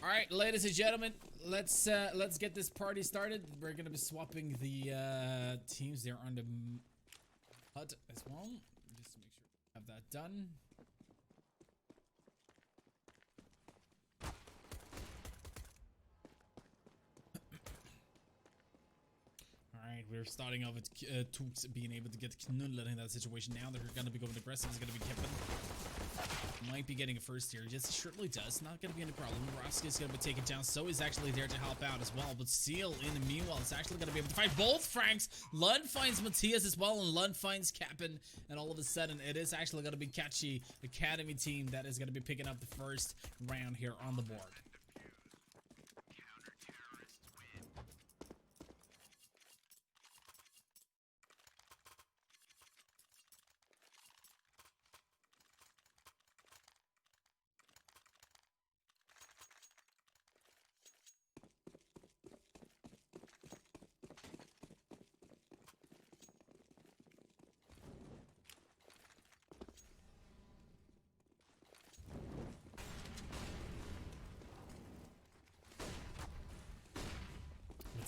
All right, ladies and gentlemen, let's get this party started. We're gonna be swapping the teams there on the hut as well, just to make sure we have that done. Alright, we're starting off with Tooks being able to get Knuller in that situation. Now they're going to be going aggressive. It's going to be Kevin. Might be getting a first here. Yes, it surely does. Not going to be any problem. Roska is going to be taken down. So is actually there to help out as well. But Seal, in the meanwhile, is actually going to be able to fight both Franks. Lund finds Matthias as well, and Lund finds Capin. And all of a sudden, it is actually going to be Catchii Academy team that is going to be picking up the first round here on the board.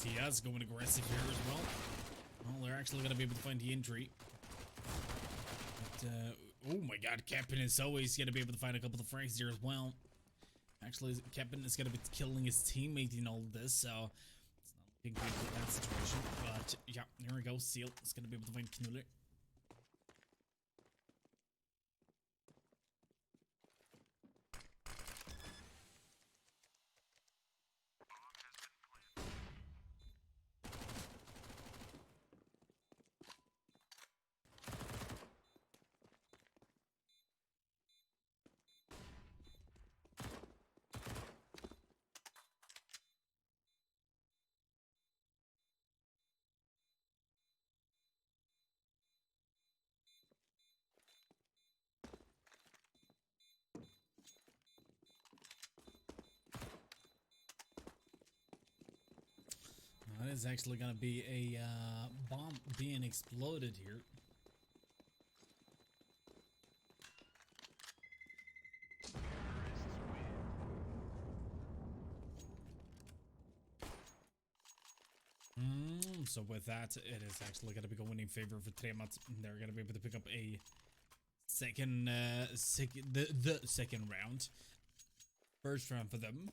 Matthias going aggressive here as well. Well, they're actually going to be able to find the injury. But, oh my god, Captain is always going to be able to find a couple of Franks here as well. Actually, Captain is going to be killing his teammate in all this, so it's not looking good in that situation. But yeah, here we go. Seal is going to be able to find Knuller. That is actually going to be a bomb being exploded here. So with that, it is actually going to be going in favor of Tremat. They're going to be able to pick up a second, the second round. First round for them.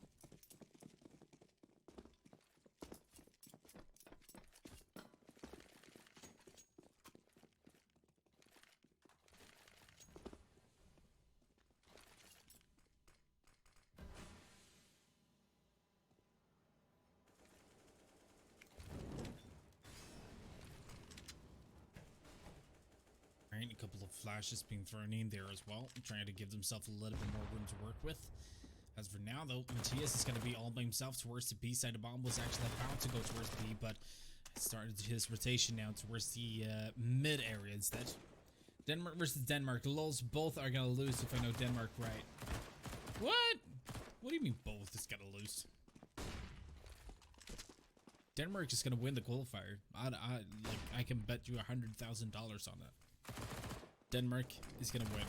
A couple of flashes being thrown in there as well, trying to give themselves a little bit more room to work with. As for now, though, Matthias is going to be all by himself towards the B side. The bomb was actually about to go towards B, but started his rotation now towards the mid area instead. Denmark versus Denmark. Lols, both are going to lose if I know Denmark right. What? What do you mean both is going to lose? Denmark is going to win the qualifier. I can bet you $100,000 on that. Denmark is gonna win.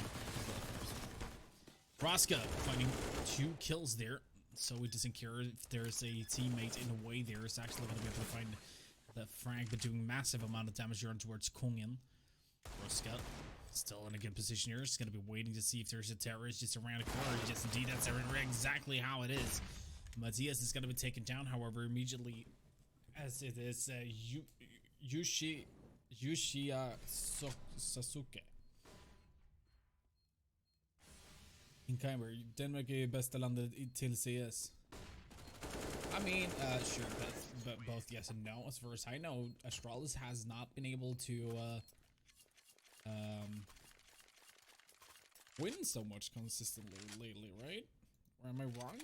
Roska finding 2 kills there, so he doesn't care if there's a teammate in the way there. It's actually gonna be able to find the Frank, but doing massive amount of damage here on towards Kungen. Roska still in a good position here. He's gonna be waiting to see if there's a terrorist just around the corner. Yes, indeed, that's exactly how it is. Matthias is gonna be taken down, however, immediately as it is Yoshia Sasuke. Inkimer, Denmark är bästa landet till CS. I mean, sure, but both yes and no. As far as I know, Astralis has not been able to win so much consistently lately, right? Or am I wrong?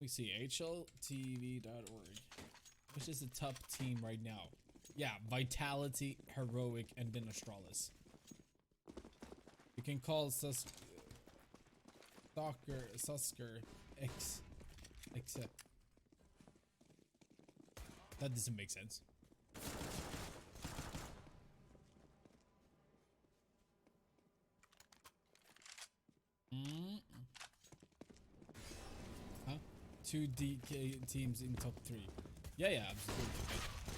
We see hltv.org, which is the top team right now. Yeah, Vitality, Heroic, and then Astralis. You can call Susker X, except that doesn't make sense. Huh? 2 DK teams in top 3. Yeah, absolutely.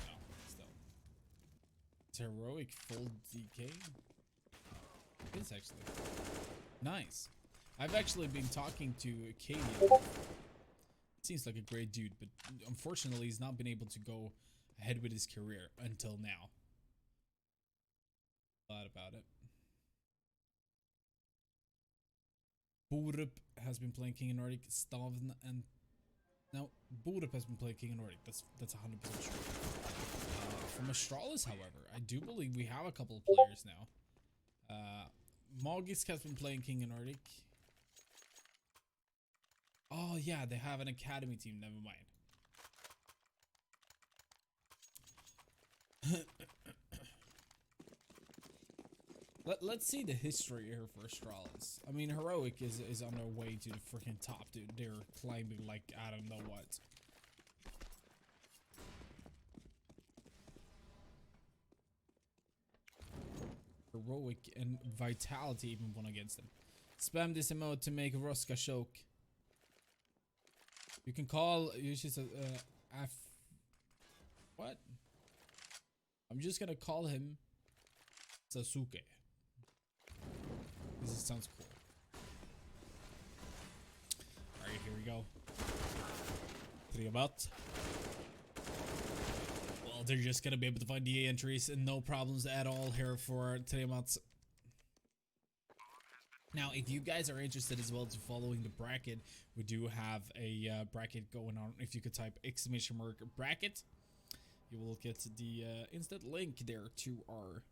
No, still. It's heroic full DK. It is actually. Nice. I've actually been talking to Katie. Seems like a great dude, but unfortunately he's not been able to go ahead with his career until now. Thought about it. Borup has been playing King and Nordic. Stavn and now Borup has been playing King and Nordic. That's 100% sure. From Astralis, however, I do believe we have a couple of players now. Magisk has been playing King and Nordic. Oh yeah, they have an academy team. Never mind. Let's see the history here for Astralis. I mean, Heroic is on their way to the freaking top, dude. They're climbing like I don't know what. Heroic and Vitality even won against them. Spam this emote to make Roska choke. You can call. You should say what? I'm just gonna call him Sasuke. This sounds cool. Alright, here we go. Triabat. Well, they're just gonna be able to find DA entries and no problems at all here for Triabat. Now, if you guys are interested as well to following the bracket, we do have a bracket going on. If you could type ! bracket, you will get the instant link there to our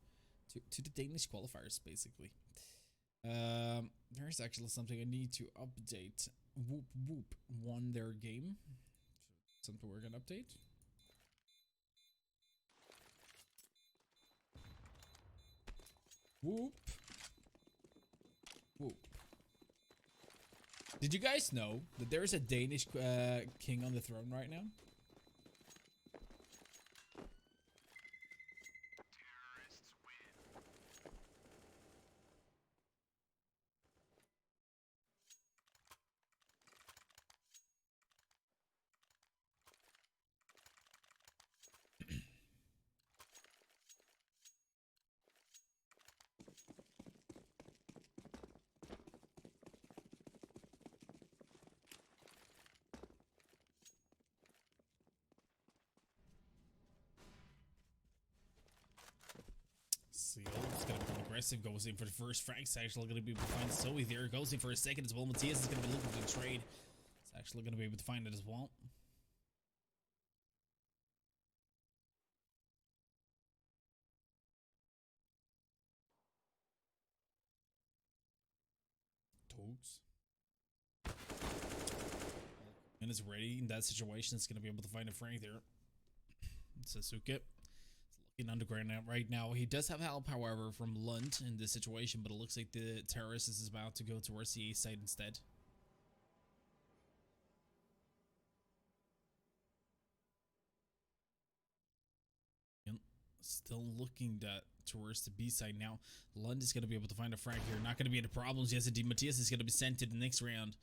to the Danish qualifiers, basically. There's actually something I need to update. Whoop Whoop won their game. Something we're gonna update. Whoop. Whoop. Did you guys know that there's a Danish king on the throne right now? It's gonna become aggressive, goes in for the first frag. It's actually gonna be able to find Zoe there. Goes in for a second as well. Matthias is gonna be looking for the trade. It's actually gonna be able to find it as well. Toads. And is ready in that situation. It's gonna be able to find a frag there. Sasuke. In underground right now. He does have help, however, from Lund in this situation, but it looks like the terrorist is about to go towards the A side instead. And still looking towards the B side now. Lund is going to be able to find a frag here. Not going to be any problems. Yes, indeed. Matthias is going to be sent to the next round.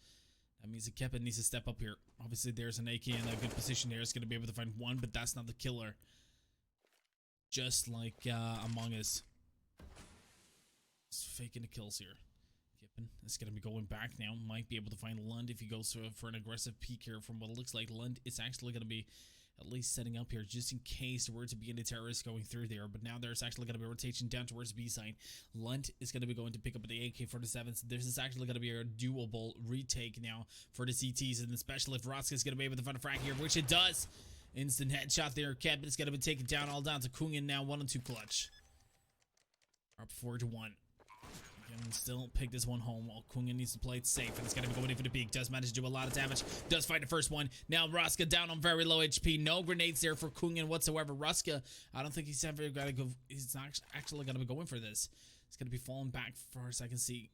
That means the Kepin needs to step up here. Obviously, there's an AK in a good position there. It's going to be able to find one, but that's not the killer. Just like Among Us. It's faking the kills here. Kippen is going to be going back now. Might be able to find Lund if he goes for an aggressive peek here. From what it looks like, Lund is actually going to be at least setting up here just in case there were to be any terrorists going through there. But now there's actually going to be a rotation down towards B side. Lund is going to be going to pick up the AK-47. So this is actually going to be a doable retake now for the CTs. And especially if Roska is going to be able to find a frag here, which it does. Instant headshot there. Kevin is going to be taken down, all down to Kungen now. 1-2 clutch. Up 4-1. Can still pick this one home. While Kungen needs to play it safe. And it's going to be going in for the peak. Does manage to do a lot of damage. Does fight the first one. Now Roska down on very low HP. No grenades there for Kungen whatsoever. Roska, I don't think he's ever going to go. He's not actually going to be going for this. He's going to be falling back far as I can see.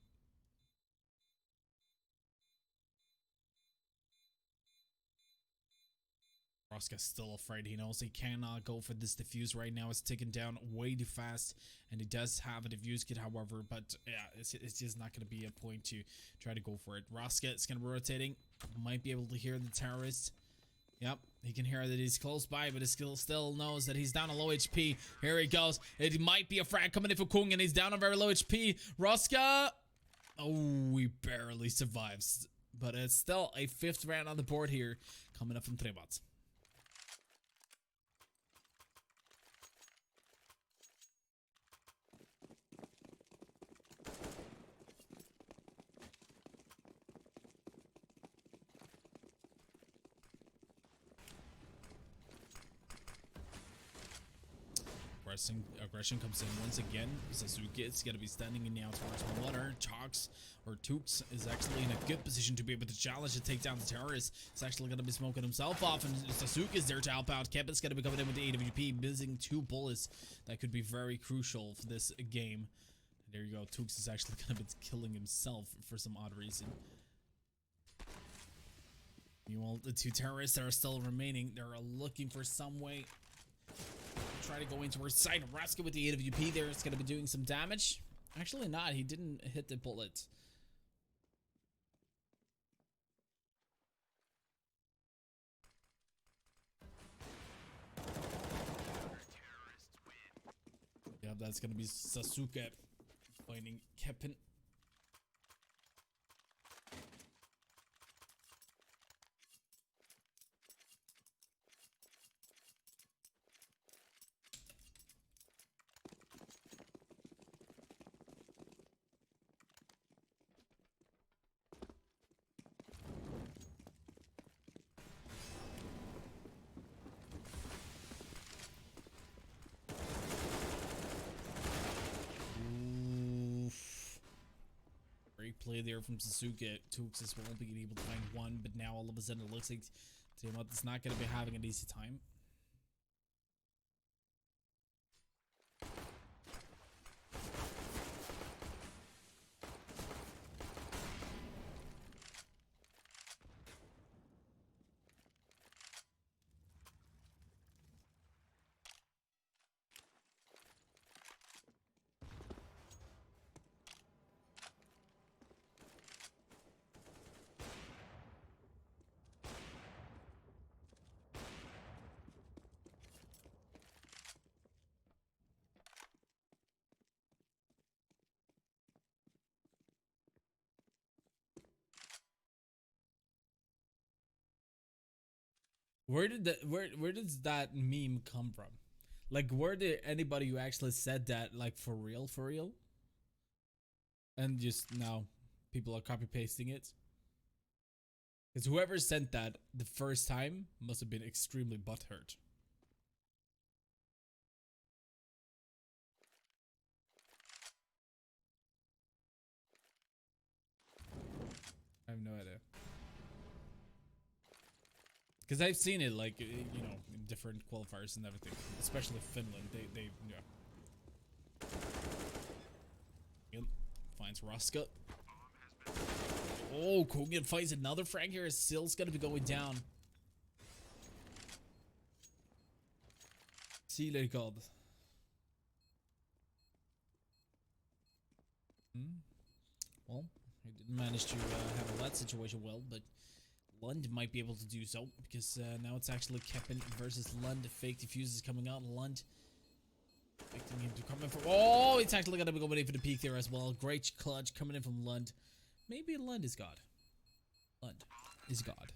Roska's still afraid. He knows he cannot go for this defuse right now. It's ticking down way too fast, and he does have a defuse kit, however, but yeah, it's just not going to be a point to try to go for it. Roska is going to be rotating. Might be able to hear the terrorist. Yep, he can hear that he's close by, but he still knows that he's down on low HP. Here he goes. It might be a frag coming in for Kung, and he's down on very low HP. Roska! Oh, he barely survives. But it's still a 5th round on the board here, coming up from Trebat. Aggression comes in once again. Sasuke is going to be standing in now towards water. Chalks or Tukes is actually in a good position to be able to challenge to take down the terrorist. He's actually going to be smoking himself off, and Sasuke is there to help out. Kep is going to be coming in with the AWP, missing 2 bullets. That could be very crucial for this game. There you go. Tukes is actually going to be killing himself for some odd reason. Meanwhile, the 2 terrorists that are still remaining, they're looking for some way. Try to go into her side. Roska with the AWP there is going to be doing some damage. Actually not. He didn't hit the bullet. Yeah, that's going to be Sasuke finding Keppen. Play there from Sasuke. Tuxis won't be able to find one, but now all of a sudden it looks like Tiamat is not going to be having an easy time. Where does that meme come from? Like, where did anybody who actually said that, like, for real? And just now people are copy pasting it? Because whoever sent that the first time must have been extremely butthurt. I have no idea. Because I've seen it, like, you know, in different qualifiers and everything. Especially Finland. They yeah. Yep. Finds Roska. Oh, Kogan finds another frag here. Sill's gonna be going down. See, they called. Well, he didn't manage to handle that situation well, but Lund might be able to do so, because now it's actually Keppen versus Lund. Fake defuse is coming out. Lund expecting him to come in for. Oh, it's actually going to be going in for the peak there as well. Great clutch coming in from Lund. Maybe Lund is God. Lund is God.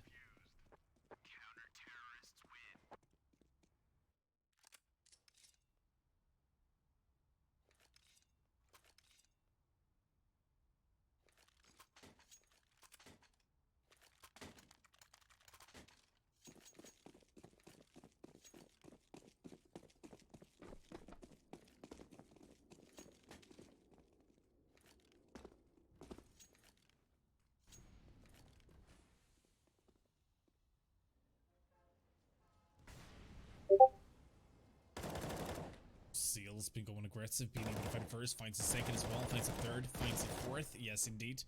Seal's been going aggressive, being able to find first, finds a second as well, finds a third, finds a fourth. Yes, indeed.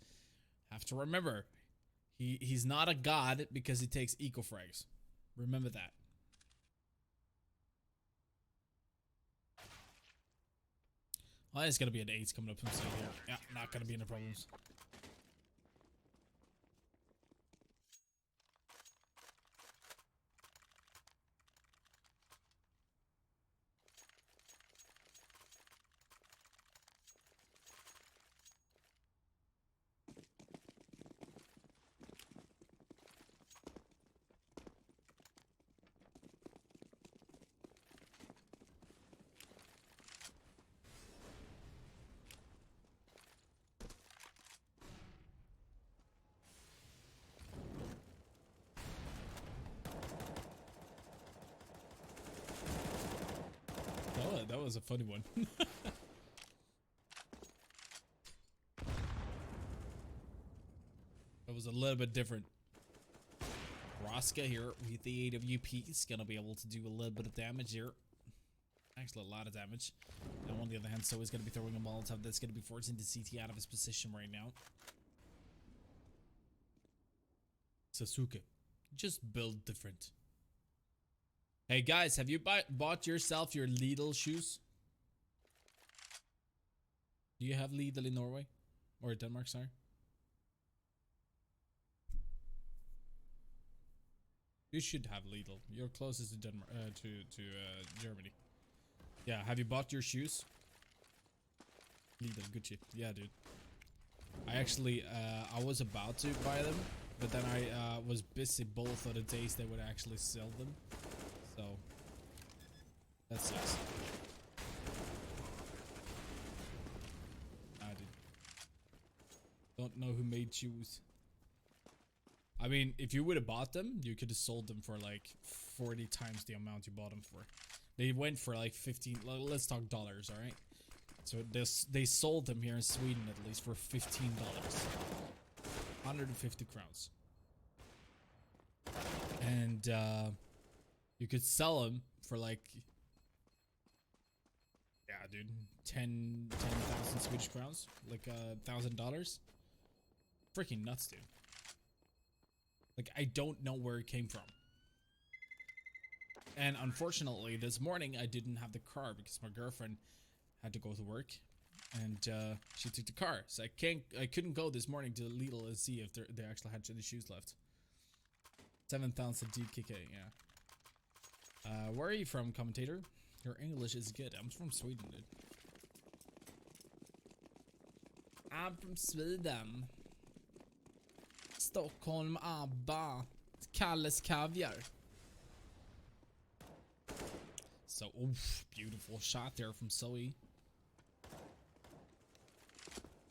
Have to remember, he's not a god because he takes eco frags. Remember that. Oh, it's gonna be an 8 coming up from side here. Yeah, not gonna be any problems. Oh, that was a funny one. That was a little bit different. Roska here with the AWP is gonna be able to do a little bit of damage here. Actually, a lot of damage. And on the other hand, so he's gonna be throwing a Molotov that's gonna be forcing the CT out of his position right now. Sasuke, just build different. Hey guys, have you bought yourself your Lidl shoes? Do you have Lidl in Norway? Or Denmark, sorry? You should have Lidl. You're closest to Denmark, to Germany. Yeah, have you bought your shoes? Lidl, Gucci. Yeah, dude. I actually, I was about to buy them, but then I was busy both of the days they would actually sell them. So, that sucks. I did. Don't know who made shoes. I mean, if you would have bought them, you could have sold them for like 40 times the amount you bought them for. They went for like 15, let's talk dollars, alright? So they sold them here in Sweden at least for $15. 150 crowns. And you could sell them for like, yeah, dude, 10,000 Swedish crowns, like $1,000. Freaking nuts, dude. Like, I don't know where it came from. And unfortunately, this morning I didn't have the car because my girlfriend had to go to work, and she took the car, so I couldn't go this morning to Lidl and see if they actually had any shoes left. 7,000 DKK, yeah. Where are you from, commentator? Your English is good. I'm from Sweden, dude. I'm from Sweden. Stockholm, ABBA, Kalles Kaviar. So, oof, beautiful shot there from Zoe.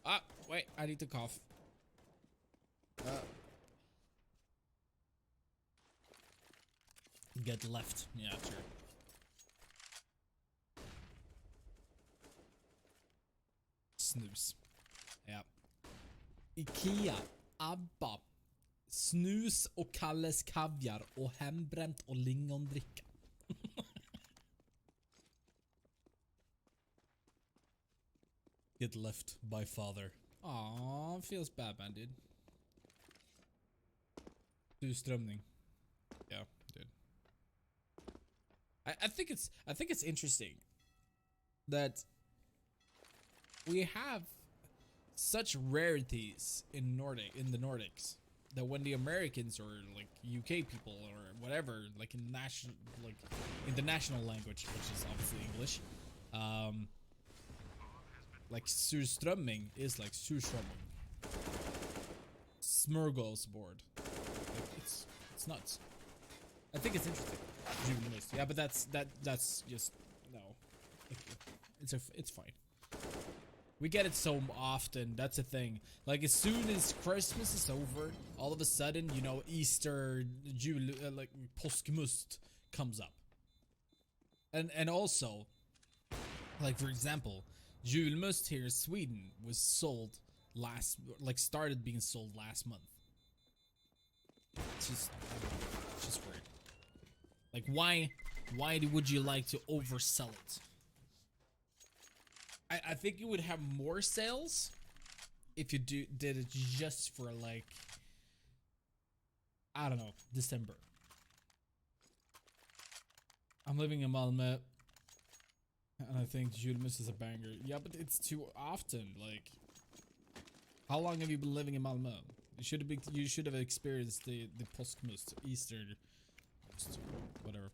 Ah, wait, I need to cough. Get left. Yeah, sure. Snus. Ja. Ikea, ABBA, snus och Kalles Kaviar och hembränt och lingondricka. Get left by father. Aw, feels bad, man, dude. Surströmming. Yeah, dude. I think it's interesting that we have such rarities in the Nordics, that when the Americans or like UK people or whatever, like in the national language, which is obviously English, like surströmming is like surströmming, smorgasbord. Like it's nuts. I think it's interesting. Yeah, but that's just no. It's fine. We get it so often. That's a thing. Like as soon as Christmas is over, all of a sudden, you know, Easter, like påskmust comes up. And also, like for example, julmust here in Sweden was sold started being sold last month. It's just weird. Like why would you like to oversell it? I think you would have more sales if you did it just for like, I don't know, December. I'm living in Malmö. And I think Julmus is a banger. Yeah, but it's too often. Like, how long have you been living in Malmö? You should have experienced the Påskmust, Easter, whatever.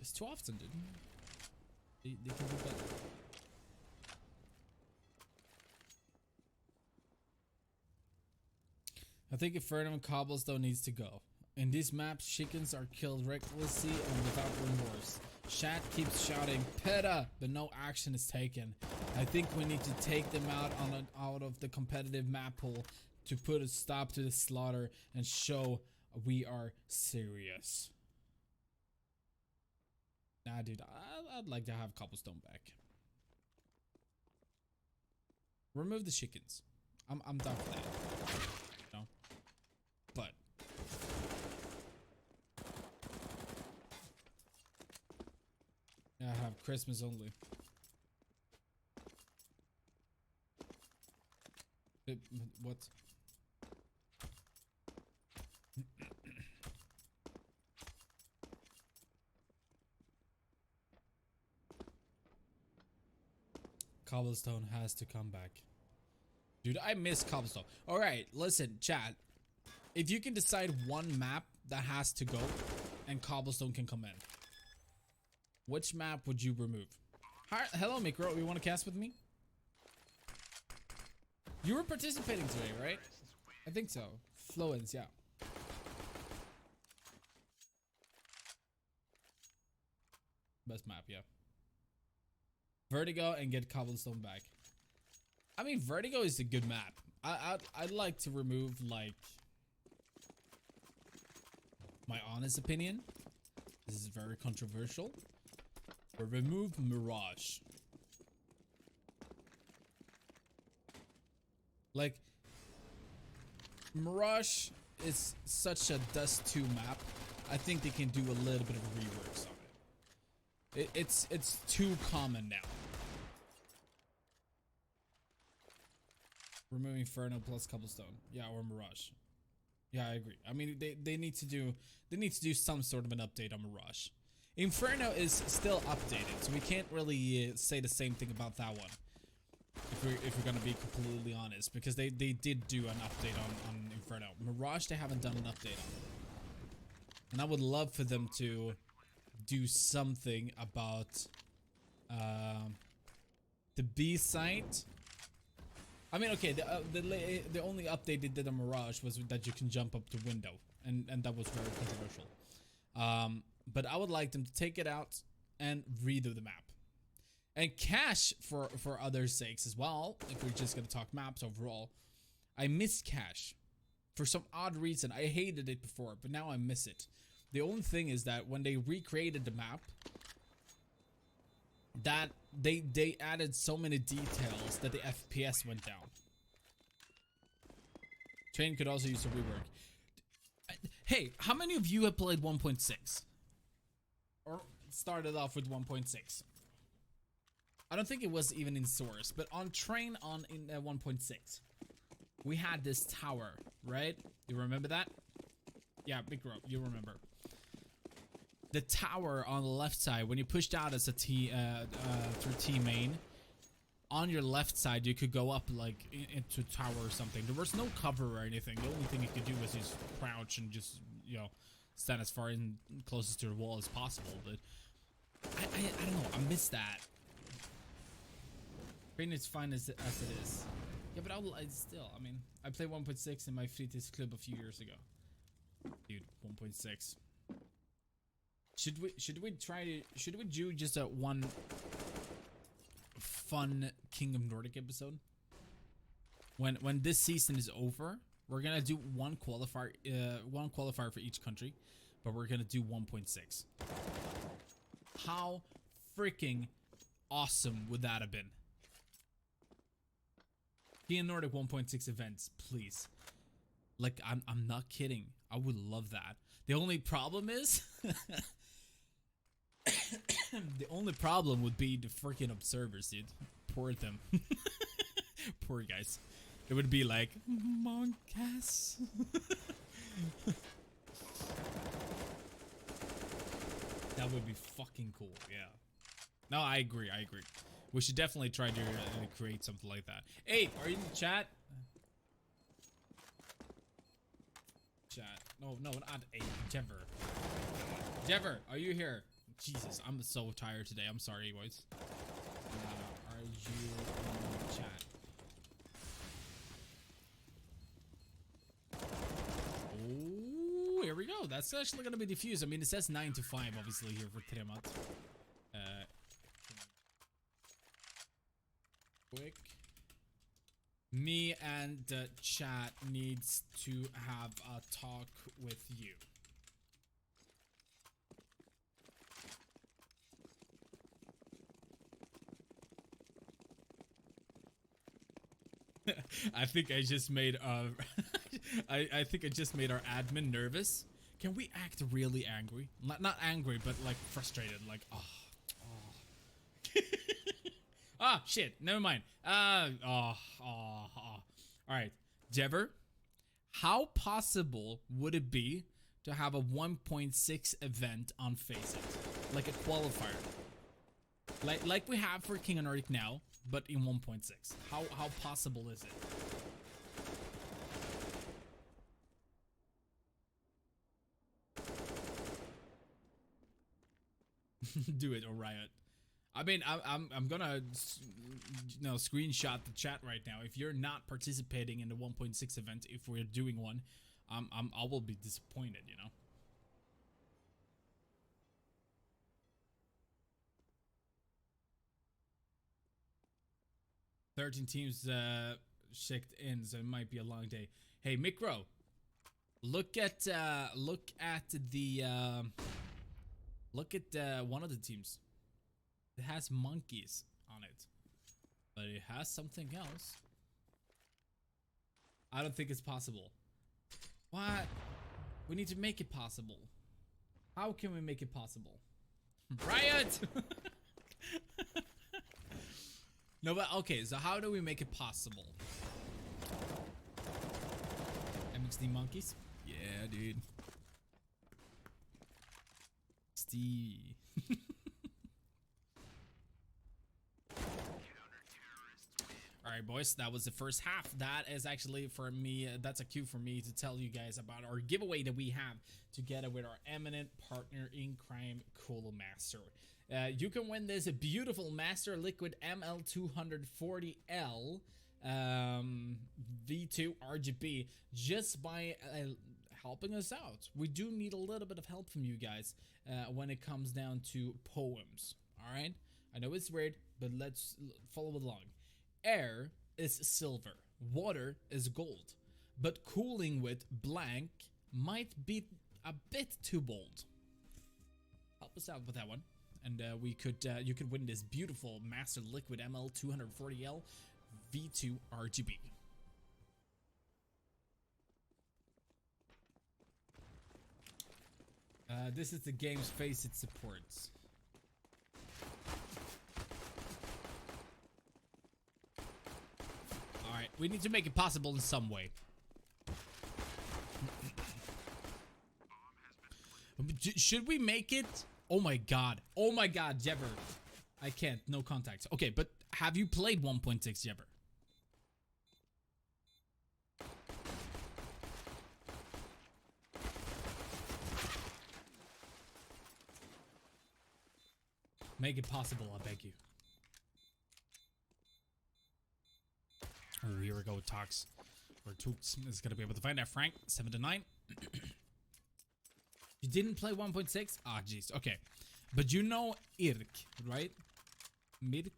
It's too often, dude. They can do better. I think Inferno and Cobblestone needs to go. In these maps, chickens are killed recklessly and without remorse. Chat keeps shouting PETA, but no action is taken. I think we need to take them out of the competitive map pool to put a stop to the slaughter and show we are serious. Nah, dude, I'd like to have Cobblestone back. Remove the chickens. I'm down for that. No, but I have Christmas only. What? Cobblestone has to come back. Dude, I miss Cobblestone. Alright, listen, chat. If you can decide one map that has to go and Cobblestone can come in, which map would you remove? Hi, hello, Mikro. You want to cast with me? You were participating today, right? I think so. Fluence, yeah. Best map, yeah. Vertigo and get Cobblestone back. I mean, Vertigo is a good map. I'd like to remove, like, my honest opinion. This is very controversial. But remove Mirage. Like, Mirage is such a Dust 2 map. I think they can do a little bit of reworks on it. It's too common now. Removing Inferno plus Cobblestone. Yeah, or Mirage. Yeah, I agree. I mean, they need to do some sort of an update on Mirage. Inferno is still updated, so we can't really say the same thing about that one. If we're gonna be completely honest, because they did do an update on Inferno. Mirage, they haven't done an update on. And I would love for them to do something about the B site. I mean, okay, the only update they did on Mirage was that you can jump up the window, and that was very controversial. But I would like them to take it out and redo the map. And Cache for others' sakes as well, if we're just gonna talk maps overall. I miss Cache. For some odd reason, I hated it before, but now I miss it. The only thing is that when they recreated the map, that they added so many details that the FPS went down. Train could also use a rework. Hey, how many of you have played 1.6? Or started off with 1.6? I don't think it was even in source, but on Train in 1.6, we had this tower, right? You remember that? Yeah, Big Rope, you remember. The tower on the left side, when you pushed out as a through T main, on your left side you could go up like into a tower or something. There was no cover or anything. The only thing you could do was just crouch and just, you know, stand as far in closest to the wall as possible. But I don't know. I miss that. Train is fine as it is. Yeah, but I still. I mean, I played 1.6 in my Fritids Club a few years ago. Dude, 1.6. Should we do just a one fun King of Nordic episode? When this season is over, we're gonna do one qualifier for each country, but we're gonna do 1.6. How freaking awesome would that have been? King of Nordic 1.6 events, please. Like, I'm not kidding. I would love that. The only problem is the only problem would be the freaking observers, dude. Poor them. Poor guys. It would be like, monkass. That That would be fucking cool. Yeah. No, I agree. I agree. We should definitely try to create something like that. Hey, are you in the chat? Chat. No, not a Jever. Jever, are you here? Jesus, I'm so tired today. I'm sorry, boys. Are you in the chat? Oh, here we go. That's actually gonna be diffused. I mean, it says 9 to 5, obviously, here for Tremat. Quick. Me and the chat needs to have a talk with you. I think I just made I think I just made our admin nervous. Can we act really angry? Not angry, but like frustrated, like ah, shit, never mind. All right, Jever, how possible would it be to have a 1.6 event on Faceit, like a qualifier, like we have for King of Nordic now, but in 1.6? How possible is it? Do it, or Riot. I mean, I'm gonna, screenshot the chat right now. If you're not participating in the 1.6 event, if we're doing one, I will be disappointed, you know. "13 teams checked in, so it might be a long day." Hey, Micro, look at one of the teams. It has monkeys on it, but it has something else. I don't think it's possible. What? We need to make it possible. How can we make it possible? Riot! No, but okay, so how do we make it possible? MXD monkeys? Yeah, dude. Steve. Alright, boys, that was the first half. That is actually for me, that's a cue for me to tell you guys about our giveaway that we have together with our eminent partner in crime, Cool Master. You can win this beautiful Master Liquid ML240L V2 RGB just by helping us out. We do need a little bit of help from you guys when it comes down to poems. Alright? I know it's weird, but let's follow along. Air is silver, water is gold, but cooling with blank might be a bit too bold. Help us out with that one, and you could win this beautiful Master Liquid ML240L V2 RGB. This is the game's Faceit supports. Alright, we need to make it possible in some way. Should we make it? Oh my god. Oh my god, Jever. I can't. No contacts. Okay, but have you played 1.6, Jever? Make it possible, I beg you. Oh, here we go, Tox. Or Tooks is gonna be able to find that. Frank, 7 to 9. You didn't play 1.6? Ah, jeez. Okay. But you know Irk, right? Mirk?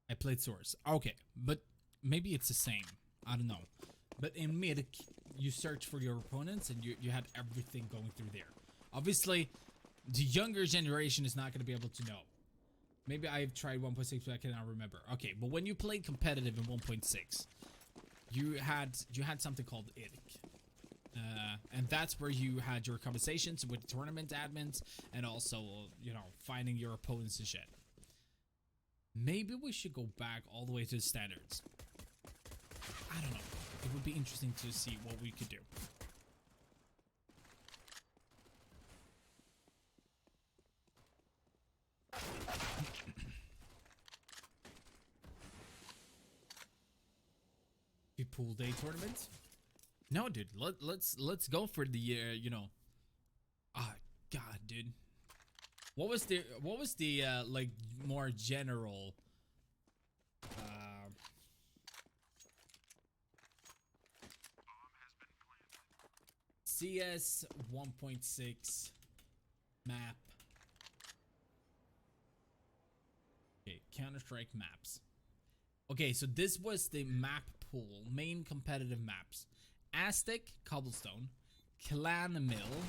I played Source. Okay. But maybe it's the same. I don't know. But in Mirk, you search for your opponents and you had everything going through there. Obviously, the younger generation is not going to be able to know. Maybe I've tried 1.6, but I cannot remember. Okay, but when you played competitive in 1.6, you had something called Irk. And that's where you had your conversations with tournament admins and also, you know, finding your opponents and shit. Maybe we should go back all the way to the standards. I don't know. It would be interesting to see what we could do. pool day tournament. No, dude. Let's go for the you know. Ah, God, dude. What was the like more general CS 1.6 map? Okay, Counter-Strike maps. Okay, so this was the map pool, main competitive maps. Aztec, Cobblestone, Clan Mill,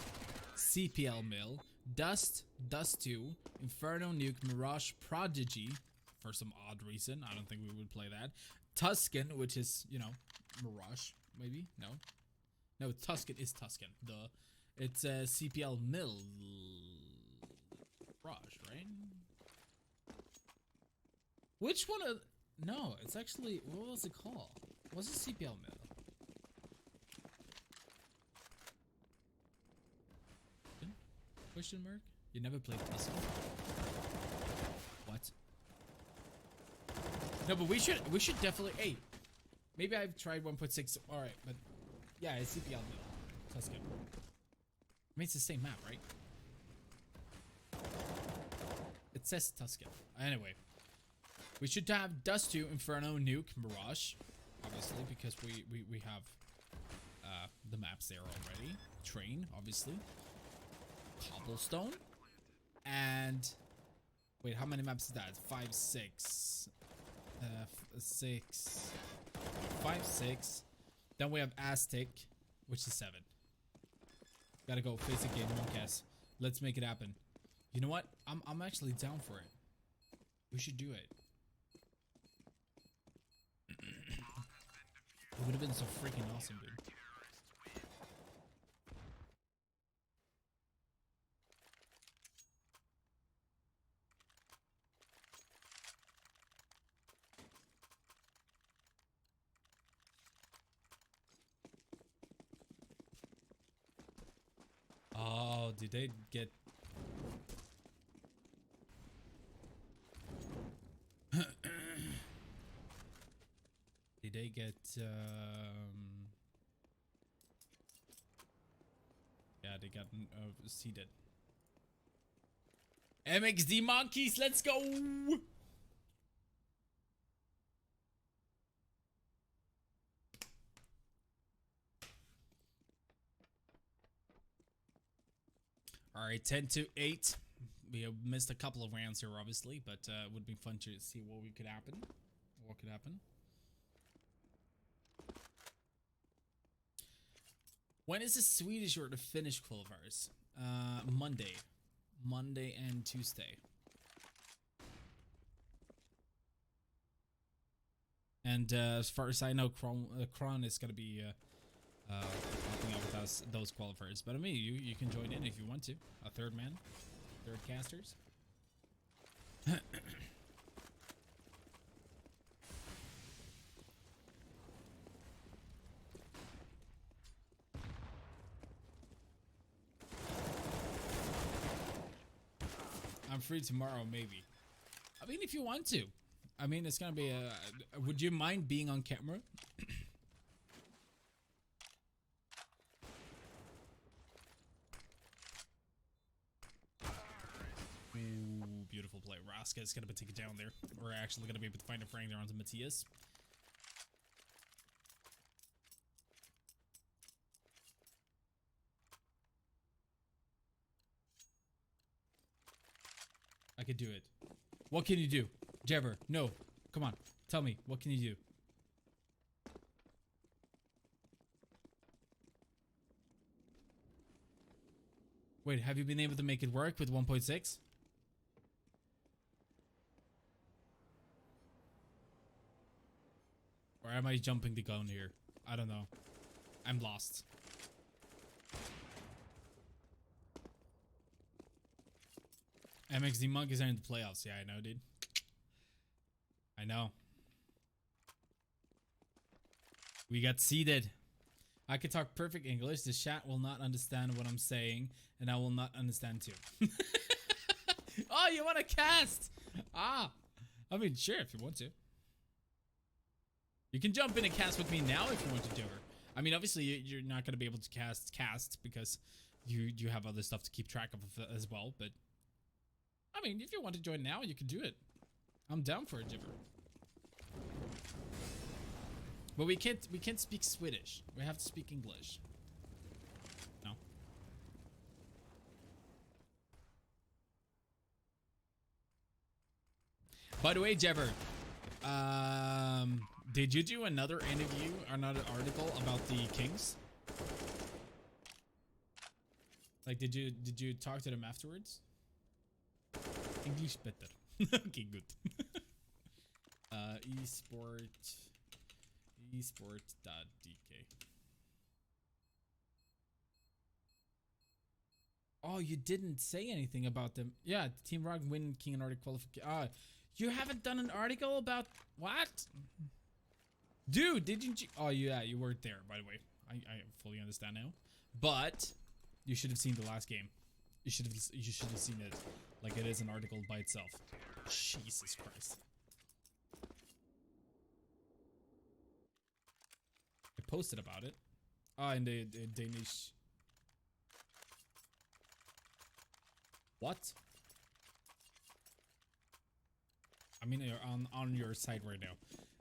CPL Mill, Dust, Dust 2, Inferno, Nuke, Mirage, Prodigy, for some odd reason. I don't think we would play that. Tuscan, which is, you know, Mirage, maybe? No. No, Tuscan is Tuscan. It's CPL Mill. Mirage, right? Which one of... No, it's actually... What was it called? Was it CPL Mill? Question mark? You never played Tuscan? What? No, but we should definitely... Hey, maybe I've tried 1.6. Alright, but... Yeah, it's CPL Mill. Tuscan. I mean, it's the same map, right? It says Tuscan. Anyway. We should have Dust 2, Inferno, Nuke, Mirage. Obviously, because we have the maps there already. Train, obviously. Cobblestone. And... Wait, how many maps is that? 5, 6. 6. 5, 6. Then we have Aztec, which is 7. Gotta go face the game, Moncas. Let's make it happen. You know what? I'm actually down for it. We should do it. It would have been so freaking awesome, dude. Oh, did they get... Did they get, Yeah, they got seeded. MXD monkeys, let's go! Alright, 10-8. We have missed a couple of rounds here, obviously, but it would be fun to see what could happen. What could happen. When is the Swedish or the Finnish qualifiers? Monday. Monday and Tuesday. And as far as I know, Kron is going to be helping out with us, those qualifiers. But I mean, you can join in if you want to. A third man. Third casters. I'm free tomorrow, maybe. I mean, if you want to. I mean, it's gonna be a... Would you mind being on camera? Ooh, beautiful play. Raska is gonna be taken down there. We're actually gonna be able to find a frag there onto Matthias. I could do it. What can you do? Jebber, no. Come on. Tell me. What can you do? Wait, have you been able to make it work with 1.6? Or am I jumping the gun here? I don't know. I'm lost. MXD Monkeys are in the playoffs. Yeah, I know, dude. I know. We got seeded. I can talk perfect English. The chat will not understand what I'm saying, and I will not understand too. Oh, you want to cast? Ah. I mean, sure, if you want to. You can jump in and cast with me now if you want to, Jibber. I mean, obviously, you're not going to be able to cast because you have other stuff to keep track of as well. But, I mean, if you want to join now, you can do it. I'm down for it, Jibber. But we can't speak Swedish. We have to speak English. No. By the way, Jibber, did you do another interview or another article about the Kings? Like, did you talk to them afterwards? English better. Okay, good. esport.dk. Oh, you didn't say anything about them. Yeah, Team Rock win King and Nordic qualification. You haven't done an article about what? Dude, didn't you? Oh, yeah, you weren't there, by the way. I fully understand now. But you should have seen the last game. You should have seen it like it is an article by itself. Jesus Christ. I posted about it. In the Danish. What? I mean, you're on your side right now.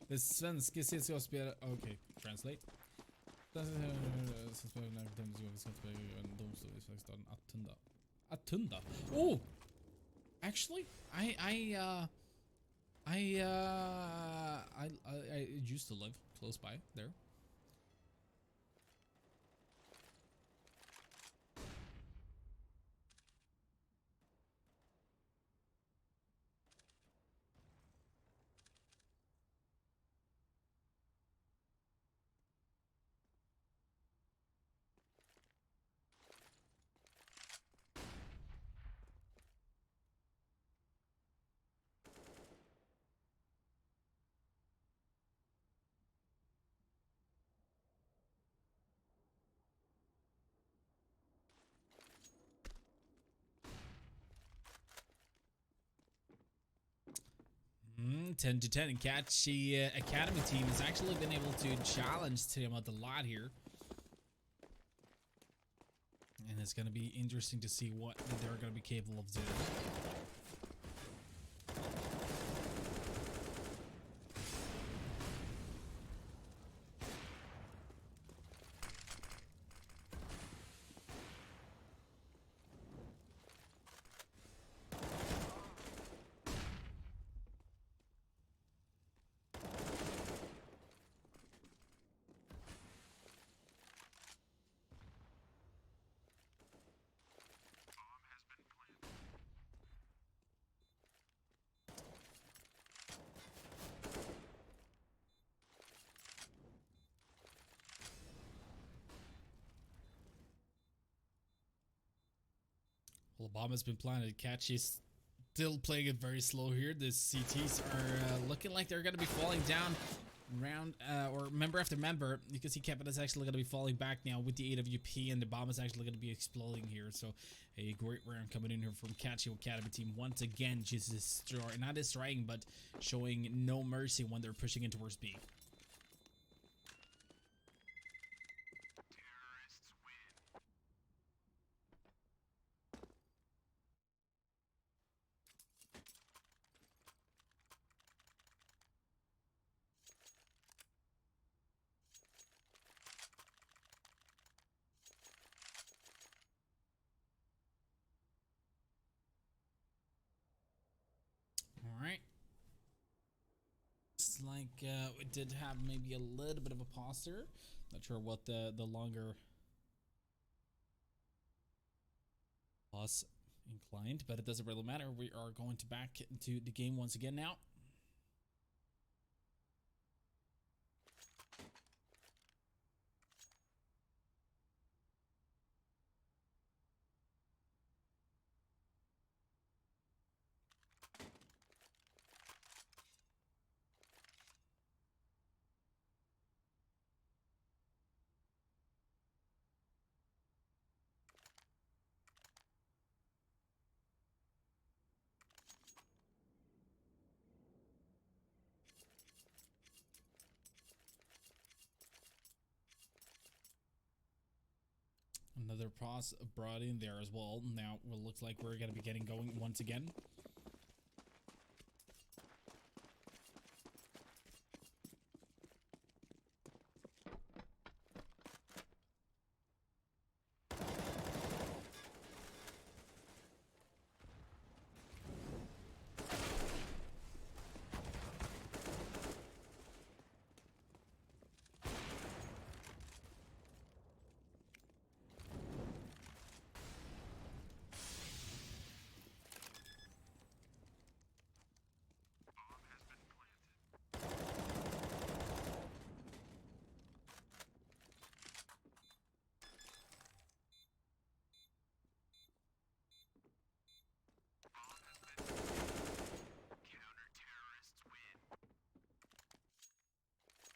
The svenska CSGO spelar... Okay, translate. Attunda. Oh! Actually, I used to live close by there. Mm, 10 to 10. Catchii Academy team has actually been able to challenge Tiamat a lot here. And it's going to be interesting to see what they're going to be capable of doing. Well, a bomb has been planted. Catchie's still playing it very slow here. The CTs are looking like they're going to be falling down round or member after member. You can see Kevin is actually going to be falling back now with the AWP, and the bomb is actually going to be exploding here. So a great round coming in here from Catchii Academy team once again, just not destroying, but showing no mercy when they're pushing in towards B. Alright. It's like we did have maybe a little bit of a pause there. Not sure what the longer pause inclined, but it doesn't really matter. We are going to back into the game once again now. Another pause brought in there as well. Now it looks like we're gonna be getting going once again.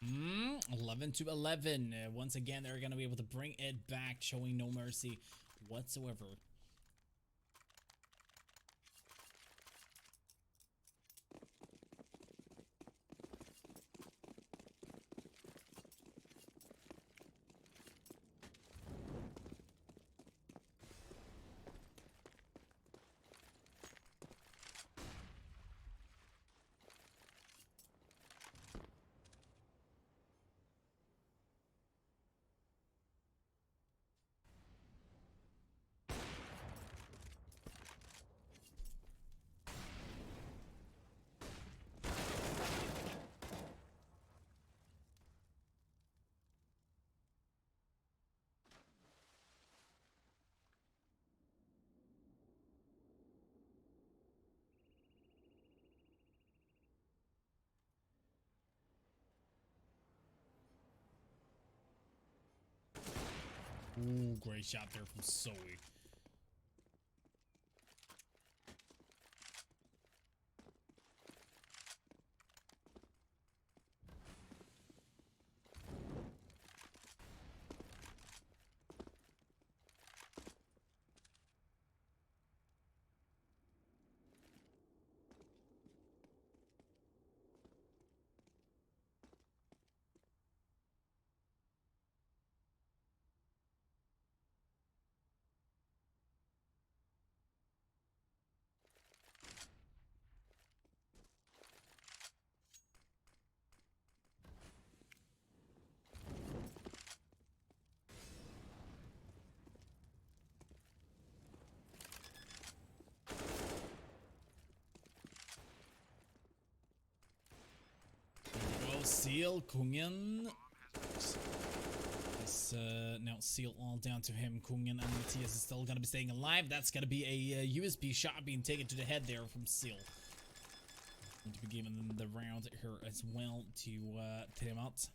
Mm, 11 to 11. Once again, they're going to be able to bring it back, showing no mercy whatsoever. Ooh, great shot there from Zoe. Seal, Kungen. This, now Seal all down to him. Kungen and Matthias is still gonna be staying alive. That's gonna be a USB shot being taken to the head there from Seal. Going to be giving them the round here as well to take him out.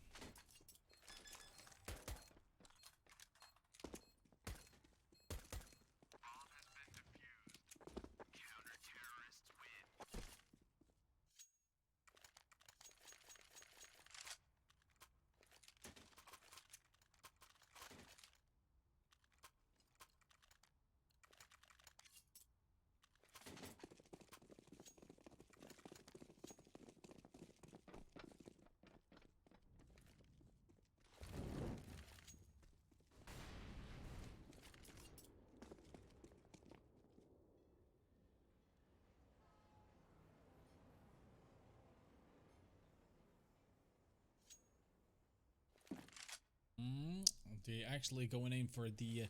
They actually going in for the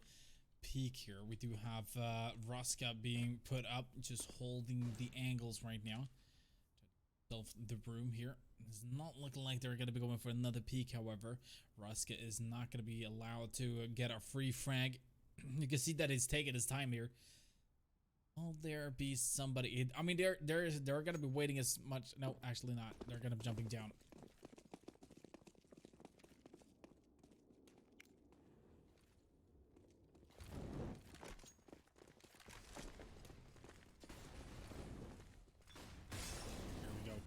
peak here. We do have Roska being put up, just holding the angles right now. The room here. It's not looking like they're going to be going for another peak, however. Roska is not going to be allowed to get a free frag. You can see that he's taking his time here. Will there be somebody? I mean, they're going to be waiting as much. No, actually not. They're going to be jumping down.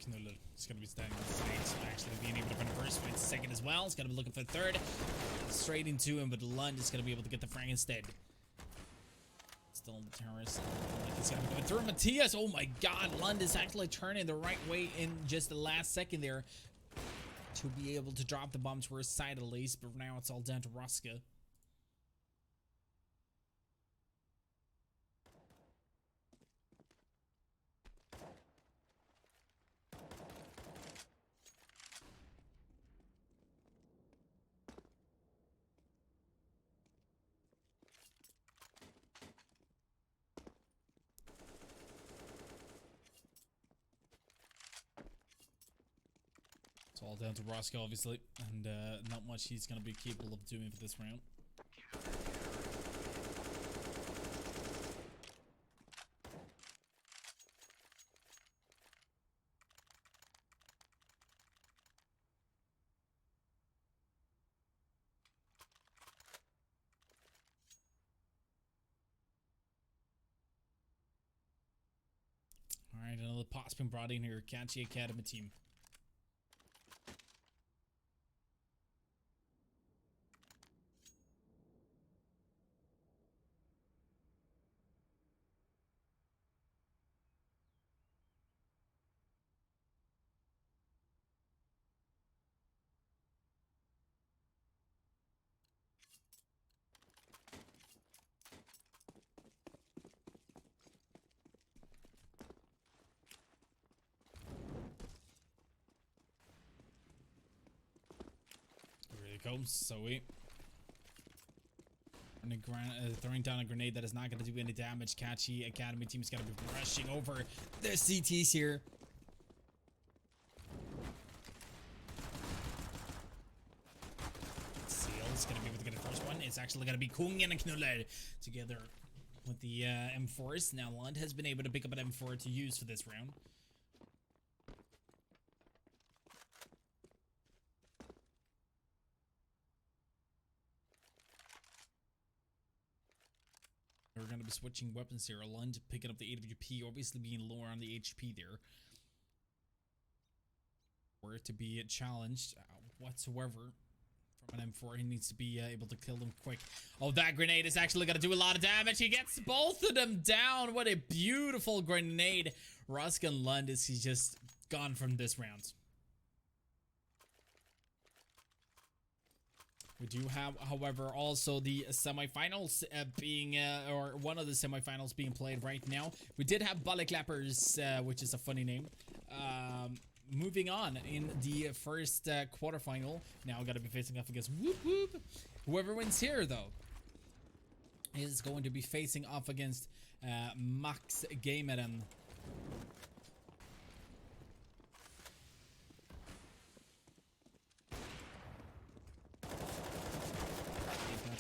Knuller is going to be standing on the stage, actually being able to win the first fight, second as well. It's going to be looking for third. Straight into him, but Lund is going to be able to get the frag instead. Still in the terrorist. Like he's going to be going through Matthias. Oh my god, Lund is actually turning the right way in just the last second there to be able to drop the bomb to her side at least, but now it's all down to Roska. All down to Roscoe, obviously, and not much he's going to be capable of doing for this round. Alright, another pot's been brought in here. Catchii Academy team. Comes, so throwing down a grenade that is not going to do any damage. Catchii Academy team is going to be rushing over the CTs here. Seal's going to be able to get the first one. It's actually going to be Kung and Knuller together with the M4s. Now Lund has been able to pick up an M4 to use for this round. We're going to be switching weapons here. Lund picking up the AWP, obviously being lower on the HP there. For it to be challenged whatsoever from an M4, he needs to be able to kill them quick. Oh, that grenade is actually going to do a lot of damage. He gets both of them down. What a beautiful grenade. Ruskin Lund is he's just gone from this round. We do have, however, also the semifinals being, or one of the semifinals being played right now. We did have Bullet Clappers, which is a funny name. Moving on in the first quarterfinal. Now got to be facing off against Whoop Whoop. Whoever wins here, though, is going to be facing off against Max Gameren.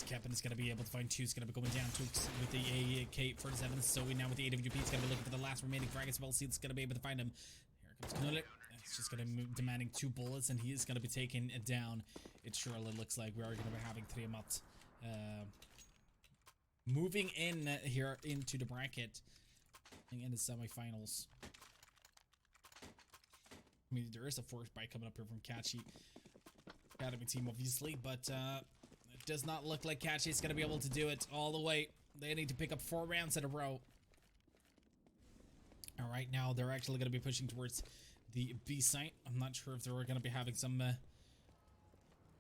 Captain is going to be able to find two. It's going to be going down Tooks with the AK-47. So we now with the AWP, it's going to be looking for the last remaining frag as well. See, it's going to be able to find him. Here comes Knuller. It's just going to move, demanding 2 bullets, and he is going to be taken down. It surely looks like we are going to be having Triamat moving in here into the bracket in the semifinals. I mean, there is a force bite coming up here from Catchii Academy team, obviously, but does not look like Catchii is going to be able to do it all the way. They need to pick up 4 rounds in a row. All right, now they're actually going to be pushing towards the B site. I'm not sure if they're going to be having some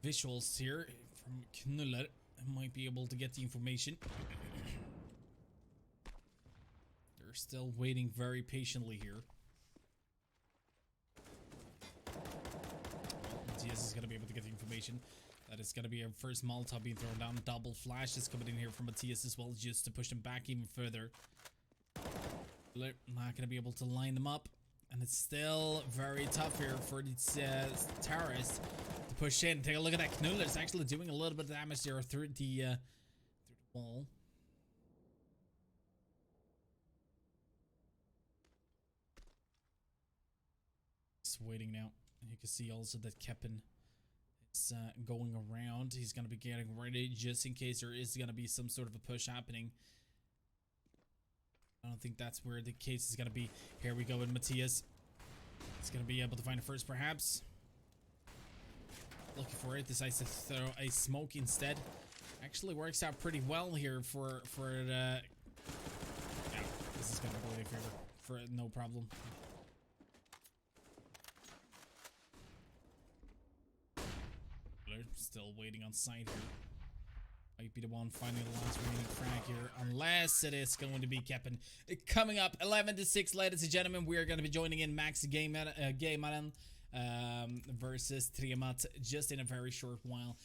visuals here from Knuller. I might be able to get the information. They're still waiting very patiently here. Diaz is going to be able to get the information. That is going to be our first Molotov being thrown down. Double flash is coming in here from Matthias as well, just to push them back even further. Not going to be able to line them up. And it's still very tough here for these terrorists to push in. Take a look at that. Knuller is actually doing a little bit of damage there through the wall. Just waiting now. You can see also that Keppen is going around. He's going to be getting ready just in case there is going to be some sort of a push happening. I don't think that's where the case is going to be. Here we go with Matthias. He's going to be able to find it first, perhaps. Looking for it. Decides to throw a smoke instead. Actually works out pretty well here for the... Yeah, this is going to go in favor for no problem. Still waiting on site here. Might be the one finding the last remaining frag here, unless it is going to be Keppen. Coming up 11-6, ladies and gentlemen, we are going to be joining in Max Gameren versus Triamat just in a very short while.